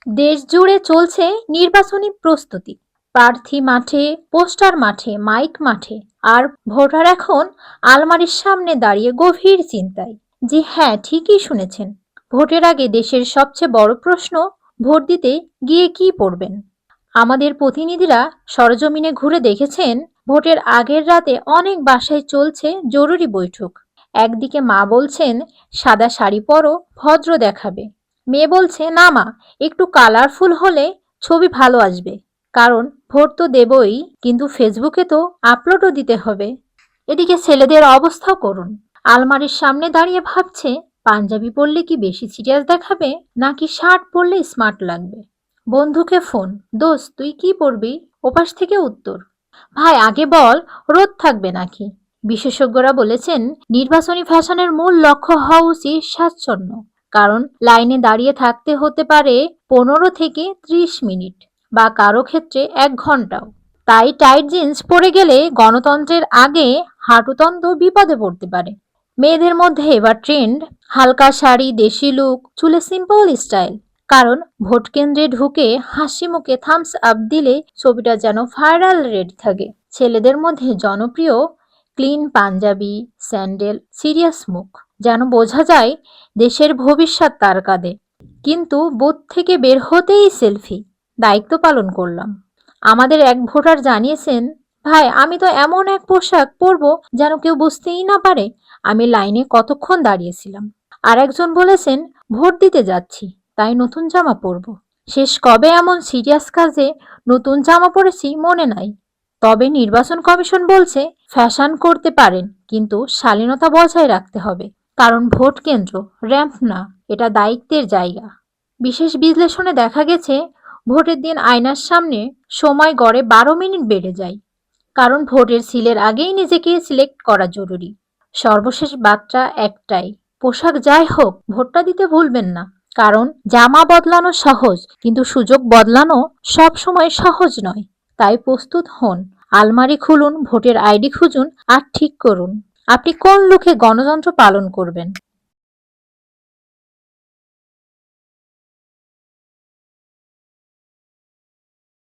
দেশ জুড়ে চলছে নির্বাচনী প্রস্তুতি। প্রার্থী মাঠে, পোস্টার মাঠে, মাইক মাঠে, আর ভোটার এখন আলমারির সামনে দাঁড়িয়ে গভীর চিন্তায়। জি হ্যাঁ, ঠিকই শুনেছেন। ভোটের আগে দেশের সবচেয়ে বড় প্রশ্ন, ভোট দিতে গিয়ে কি পড়বেন। আমাদের প্রতিনিধিরা সরজমিনে ঘুরে দেখেছেন, ভোটের আগের রাতে অনেক বাসায় চলছে জরুরি বৈঠক। একদিকে মা বলছেন সাদা শাড়ি পরো, ভদ্র দেখাবে। মেয়ে বলছে না মা, একটু কালারফুল হলে ছবি ভালো আসবে। কারণ ভোট তো দেবই, কিন্তু ফেসবুকে তো আপলোডও দিতে হবে। এদিকে ছেলেদের অবস্থাও করুন। আলমারির সামনে দাঁড়িয়ে ভাবছে পাঞ্জাবি পরলে কি বেশি সিরিয়াস দেখাবে, নাকি শার্ট পরলে স্মার্ট লাগবে। বন্ধুকে ফোন, দোস্ত তুই কি পরবি? ওপাশ থেকে উত্তর, ভাই আগে বল, রোদ থাকবে নাকি। বিশেষজ্ঞরা বলেছেন নির্বাচনী ফ্যাশনের মূল লক্ষ্য হওয়া উচিত স্বাচ্ছন্দ্য। কারণ লাইনে দাঁড়িয়ে থাকতে হতে পারে 15 থেকে 30 মিনিট, বা কারো ক্ষেত্রে 1 ঘন্টাও। তাই টাইট জিন্স পরে গেলে গণতন্ত্রের আগে হাঁটুতন্ত্র বিপদে পড়তে পারে। মেয়েদের মধ্যে এবার ট্রেন্ড হালকা শাড়ি, দেশি লুক, চুলে সিম্পল স্টাইল। কারণ ভোট কেন্দ্রে ঢুকে হাসি মুখে থামস আপ দিলে ছবিটা যেন ভাইরাল রেডি থাকে। ছেলেদের মধ্যে জনপ্রিয় ক্লিন পাঞ্জাবি, স্যান্ডেল, সিরিয়াস মুখ, যেন বোঝা যায় দেশের ভবিষ্যৎ তার কাঁধে। কিন্তু বুথ থেকে বের হতেই সেলফি, দায়িত্ব পালন করলাম। আমাদের এক ভোটার জানিয়েছেন, ভাই আমি তো এমন এক পোশাক পরবো যেন কেউ বুঝতেই না পারে আমি লাইনে কতক্ষণ দাঁড়িয়েছিলাম। আর একজন বলেছেন ভোট দিতে যাচ্ছি, তাই নতুন জামা পরবো। শেষ কবে এমন সিরিয়াস কাজে নতুন জামা পরেছি মনে নাই। তবে নির্বাচন কমিশন বলছে ফ্যাশন করতে পারেন, কিন্তু শালীনতা বজায় রাখতে হবে। কারণ ভোট কেন্দ্র র্যাম্প না, এটা দায়িত্বের জায়গা। বিশেষ বিশ্লেষণে দেখা গেছে ভোটের দিন আয়নার সামনে সময় গড়ে 12 মিনিট বেড়ে যায়। কারণ ভোটের সিলের আগেই নিজেকে সিলেক্ট করা জরুরি। সর্বশেষ বার্তা একটাই, পোশাক যাই হোক ভোটটা দিতে ভুলবেন না। কারণ জামা বদলানো সহজ, কিন্তু সুযোগ বদলানো সব সময় সহজ নয়। তাই প্রস্তুত হন, আলমারি খুলুন, ভোটের আইডি খুঁজুন, আর ঠিক করুন আপনি কোন লুকে গণতন্ত্র পালন করবেন।